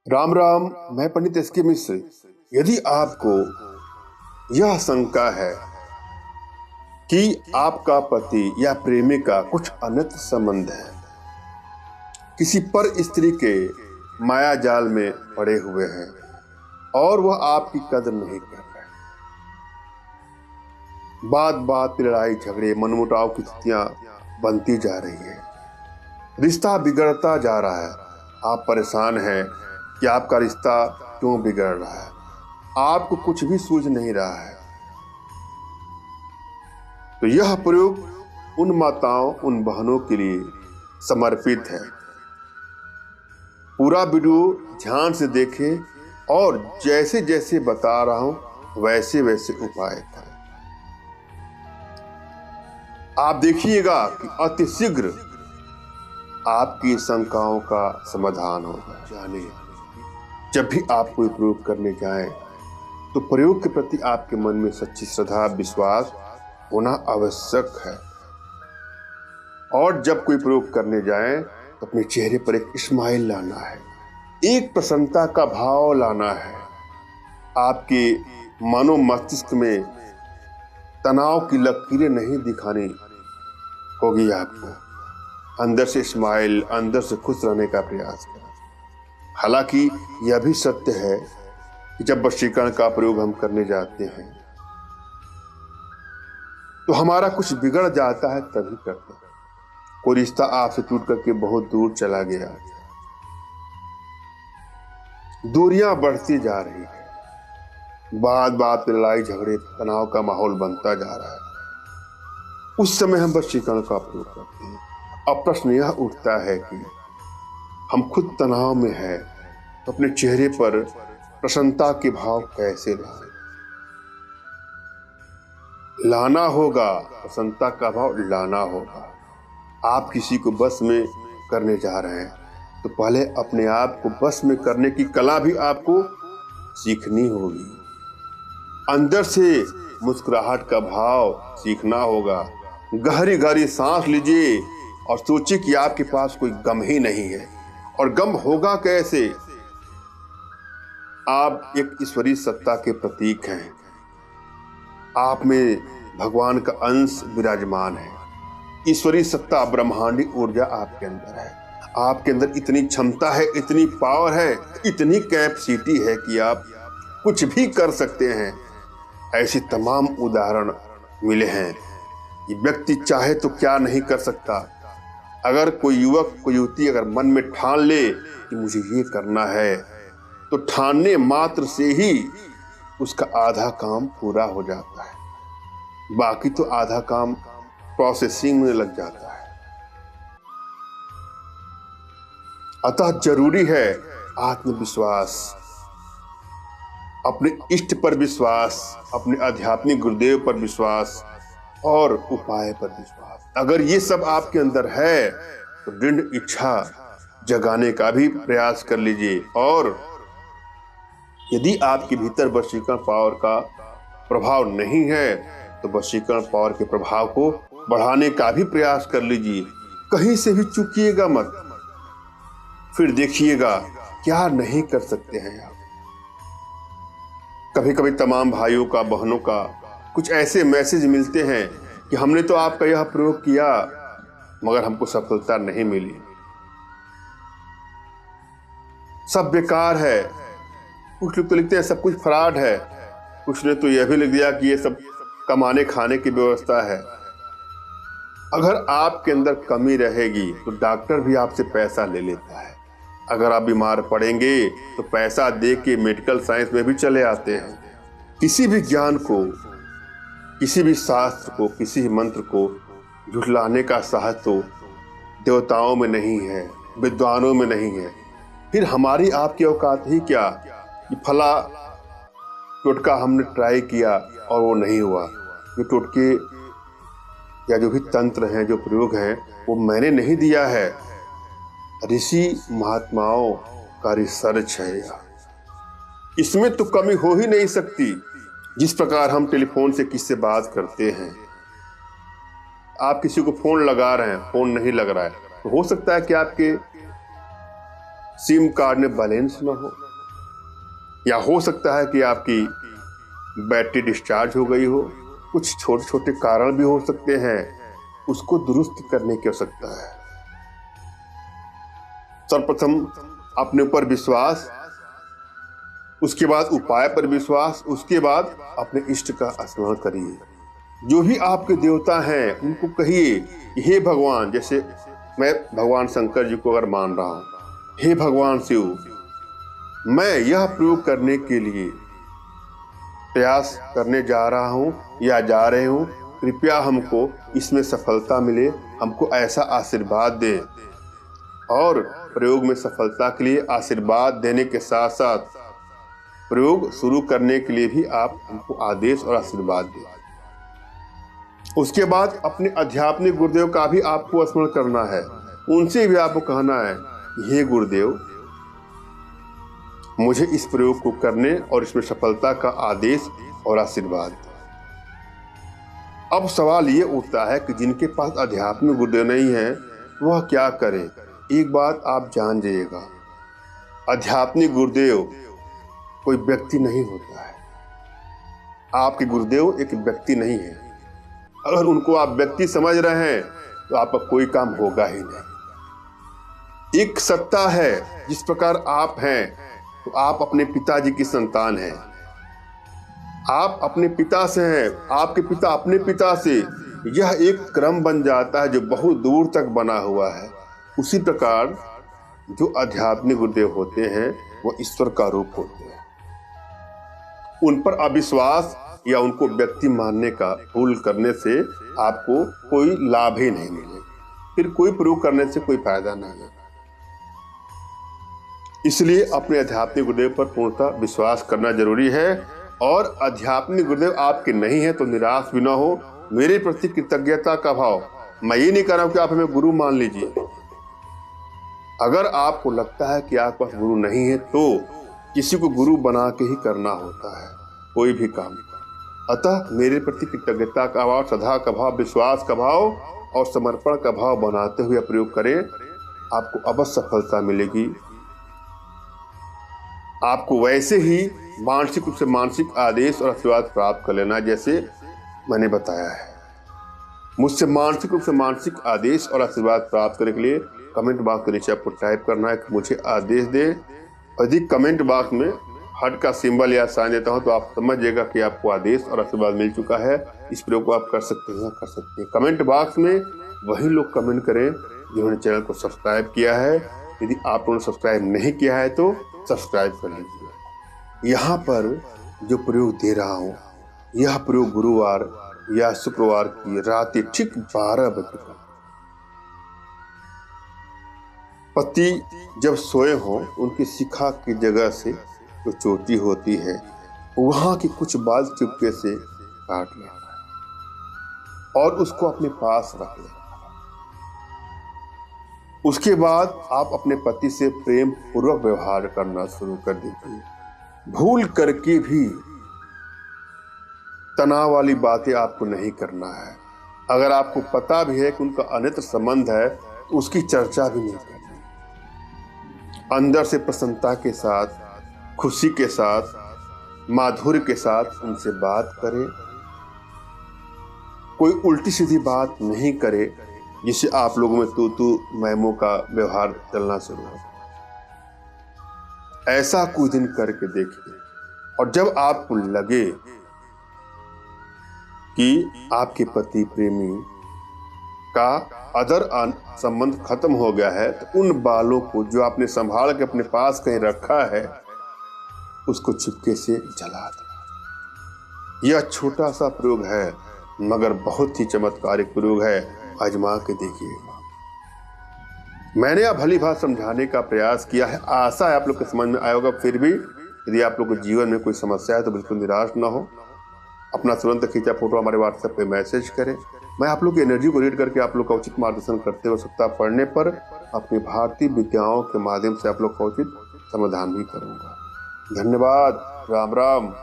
राम राम। मैं पंडित एस के मिश्र। यदि आपको यह शंका है कि आपका पति या प्रेमिका कुछ अन्यत्र संबंध है, किसी पर स्त्री के माया जाल में पड़े हुए हैं और वह आपकी कदर नहीं कर रहे, बात बात पे लड़ाई झगड़े मनमुटाव की स्थितियां बनती जा रही है, रिश्ता बिगड़ता जा रहा है, आप परेशान हैं कि आपका रिश्ता क्यों बिगड़ रहा है, आपको कुछ भी सूझ नहीं रहा है, तो यह प्रयोग उन माताओं उन बहनों के लिए समर्पित है। पूरा वीडियो ध्यान से देखें और जैसे जैसे बता रहा हूं वैसे वैसे उपाय करें। आप देखिएगा कि अतिशीघ्र आपकी शंकाओं का समाधान होगा। जानिए, जब भी आप कोई प्रयोग करने जाएं तो प्रयोग के प्रति आपके मन में सच्ची श्रद्धा विश्वास होना आवश्यक है, और जब कोई प्रयोग करने जाएं तो अपने चेहरे पर एक स्माइल लाना है, एक प्रसन्नता का भाव लाना है। आपके मानो मस्तिष्क में तनाव की लकीरें नहीं दिखानी होगी, आपको अंदर से स्माइल, अंदर से खुश रहने का प्रयास करें। हालांकि यह भी सत्य है कि जब वशीकरण का प्रयोग हम करने जाते हैं तो हमारा कुछ बिगड़ जाता है, तभी करते हैं। कोई रिश्ता आपसे टूट करके बहुत दूर चला गया, दूरियां बढ़ती जा रही है, बात बात पे लड़ाई झगड़े तनाव का माहौल बनता जा रहा है, उस समय हम वशीकरण का प्रयोग करते हैं। अब प्रश्न यह उठता है कि हम खुद तनाव में हैं तो अपने चेहरे पर प्रसन्नता के भाव कैसे लाएं? लाना होगा, प्रसन्नता का भाव लाना होगा। आप किसी को बस में करने जा रहे हैं तो पहले अपने आप को बस में करने की कला भी आपको सीखनी होगी। अंदर से मुस्कुराहट का भाव सीखना होगा। गहरी गहरी सांस लीजिए और सोचिए कि आपके पास कोई गम ही नहीं है, और गम होगा कैसे? आप एक ईश्वरीय सत्ता के प्रतीक हैं, आप में भगवान का अंश विराजमान है। ईश्वरीय सत्ता ब्रह्मांडी ऊर्जा आपके अंदर है, आपके अंदर इतनी क्षमता है, इतनी पावर है, इतनी कैपेसिटी है कि आप कुछ भी कर सकते हैं। ऐसी तमाम उदाहरण मिले हैं कि व्यक्ति चाहे तो क्या नहीं कर सकता। अगर कोई युवक कोई युवती अगर मन में ठान ले कि मुझे ये करना है, तो ठानने मात्र से ही उसका आधा काम पूरा हो जाता है, बाकी तो आधा काम प्रोसेसिंग में लग जाता है। अतः जरूरी है आत्मविश्वास, अपने इष्ट पर विश्वास, अपने आध्यात्मिक गुरुदेव पर विश्वास और उपाय पर विश्वास। अगर ये सब आपके अंदर है तो दृढ़ इच्छा जगाने का भी प्रयास कर लीजिए, और यदि आपके भीतर वशीकरण पावर का प्रभाव नहीं है तो वशीकरण पावर के प्रभाव को बढ़ाने का भी प्रयास कर लीजिए। कहीं से भी चूकिएगा मत, फिर देखिएगा क्या नहीं कर सकते हैं आप। कभी कभी तमाम भाइयों का बहनों का कुछ ऐसे मैसेज मिलते हैं कि हमने तो आपका यह प्रयोग किया मगर हमको सफलता नहीं मिली, सब बेकार है। कुछ लोग तो लिखते हैं सब कुछ फ्रॉड है, कुछ ने तो यह भी लिख दिया कि ये सब कमाने खाने की व्यवस्था है। अगर आपके अंदर कमी रहेगी तो डॉक्टर भी आपसे पैसा ले लेता है। अगर आप बीमार पड़ेंगे तो पैसा दे के मेडिकल साइंस में भी चले आते हैं। किसी भी ज्ञान को, किसी भी शास्त्र को, किसी भी मंत्र को झुठलाने का साहस तो देवताओं में नहीं है, विद्वानों में नहीं है। फिर हमारी आपकी औकात ही क्या कि फला टोटका हमने ट्राई किया और वो नहीं हुआ। ये टोटके या जो भी तंत्र हैं, जो प्रयोग हैं, वो मैंने नहीं दिया है, ऋषि महात्माओं का रिसर्च है। इसमें तो कमी हो ही नहीं सकती। जिस प्रकार हम टेलीफोन से किससे बात करते हैं, आप किसी को फोन लगा रहे हैं, फोन नहीं लग रहा है, तो हो सकता है कि आपके सिम कार्ड में बैलेंस ना हो, या हो सकता है कि आपकी बैटरी डिस्चार्ज हो गई हो। कुछ छोटे छोटे कारण भी हो सकते हैं, उसको दुरुस्त करने की आवश्यकता है। सर्वप्रथम अपने ऊपर विश्वास, उसके बाद उपाय पर विश्वास, उसके बाद अपने इष्ट का स्मरण करिए। जो भी आपके देवता हैं उनको कहिए, हे भगवान, जैसे मैं भगवान शंकर जी को अगर मान रहा हूं, हे भगवान शिव, मैं यह प्रयोग करने के लिए प्रयास करने जा रहा हूं या जा रहे हूं, कृपया हमको इसमें सफलता मिले, हमको ऐसा आशीर्वाद दे। और प्रयोग में सफलता के लिए आशीर्वाद देने के साथ साथ प्रयोग शुरू करने के लिए भी आप हमको आदेश और आशीर्वाद दें। उसके बाद अपने आध्यात्मिक गुरुदेव का भी आपको स्मरण करना है, उनसे भी आपको कहना है, हे गुरुदेव, मुझे इस प्रयोग को करने और इसमें सफलता का आदेश और आशीर्वाद। अब सवाल ये उठता है कि जिनके पास आध्यात्मिक गुरुदेव नहीं है वह क्या करे। एक बात आप जान जाइएगा, आध्यात्मिक गुरुदेव कोई व्यक्ति नहीं होता है। आपके गुरुदेव एक व्यक्ति नहीं है। अगर उनको आप व्यक्ति समझ रहे हैं तो आपका कोई काम होगा ही नहीं। एक सत्ता है, जिस प्रकार आप हैं तो आप अपने पिताजी की संतान हैं, आप अपने पिता से हैं, आपके पिता अपने पिता से। यह एक क्रम बन जाता है जो बहुत दूर तक बना हुआ है। उसी प्रकार जो आध्यात्मिक गुरुदेव होते हैं वो ईश्वर का रूप होते हैं। उन पर अविश्वास या उनको व्यक्ति मानने का भूल करने से आपको कोई लाभ ही नहीं मिले, फिर कोई प्रयोग करने से कोई फायदा नहीं है। इसलिए अपने आध्यात्मिक गुरुदेव पर पूर्णतः विश्वास करना जरूरी है। और आध्यात्मिक गुरुदेव आपके नहीं है तो निराश भी ना हो, मेरे प्रति कृतज्ञता का भाव। मैं ये नहीं कह रहा हूं कि आप हमें गुरु मान लीजिए। अगर आपको लगता है कि आपके पास गुरु नहीं है तो किसी को गुरु बना के ही करना होता है कोई भी काम। अतः मेरे प्रति कृतज्ञता का भाव, श्रद्धा का भाव, विश्वास का भाव और समर्पण का भाव बनाते हुए प्रयोग करें, आपको अवश्य सफलता मिलेगी। आपको वैसे ही मानसिक रूप से मानसिक आदेश और आशीर्वाद प्राप्त कर लेना जैसे मैंने बताया है। मुझसे मानसिक रूप से मानसिक आदेश और आशीर्वाद प्राप्त करने के लिए कमेंट बॉक्स के नीचे आपको टाइप करना है कि मुझे आदेश दे। यदि कमेंट बॉक्स में हार्ट का सिंबल या साइन देता हूं तो आप समझिएगा कि आपको आदेश और आशीर्वाद मिल चुका है। इस प्रयोग को आप कर सकते हैं। कमेंट बॉक्स में वही लोग कमेंट करें जिन्होंने चैनल को सब्सक्राइब किया है। यदि आप लोगों ने सब्सक्राइब नहीं किया है तो सब्सक्राइब कर लीजिए। यहाँ पर जो प्रयोग दे रहा हूँ, यह प्रयोग गुरुवार या शुक्रवार की रात ठीक 12 बजे का। पति जब सोए हों, उनकी शिखा की जगह से जो चोटी होती है वहां की कुछ बाल चुपके से काट लेना और उसको अपने पास रख लेना। उसके बाद आप अपने पति से प्रेम पूर्वक व्यवहार करना शुरू कर दीजिए। भूल करके भी तनाव वाली बातें आपको नहीं करना है। अगर आपको पता भी है कि उनका अन्यत्र संबंध है तो उसकी चर्चा भी नहीं करनी। अंदर से प्रसन्नता के साथ, खुशी के साथ, माधुर्य के साथ उनसे बात करें। कोई उल्टी सीधी बात नहीं करे जिससे आप लोगों में तू मैमो का व्यवहार चलना शुरू हो। ऐसा कुछ दिन करके देखिए और जब आपको लगे कि आपके पति प्रेमी का अदर संबंध खत्म हो गया है तो उन बालों को जो आपने संभाल के अपने पास कहीं रखा है उसको चुपके से जला दें। यह छोटा सा प्रयोग है मगर बहुत ही चमत्कारिक प्रयोग है, आजमा के देखिएगा। मैंने आप भली भात समझाने का प्रयास किया है, आशा है आप लोग के समझ में आया होगा। फिर भी यदि आप लोग को जीवन में कोई समस्या है तो बिल्कुल निराश ना हो। अपना तुरंत खींचा फोटो हमारे व्हाट्सएप पे मैसेज करें। मैं आप लोग की एनर्जी को रीड करके आप लोग का उचित मार्गदर्शन करते हो सकता पढ़ने पर अपनी भारतीय विद्याओं के माध्यम से आप लोग का उचित समाधान भी करूँगा। धन्यवाद। राम राम।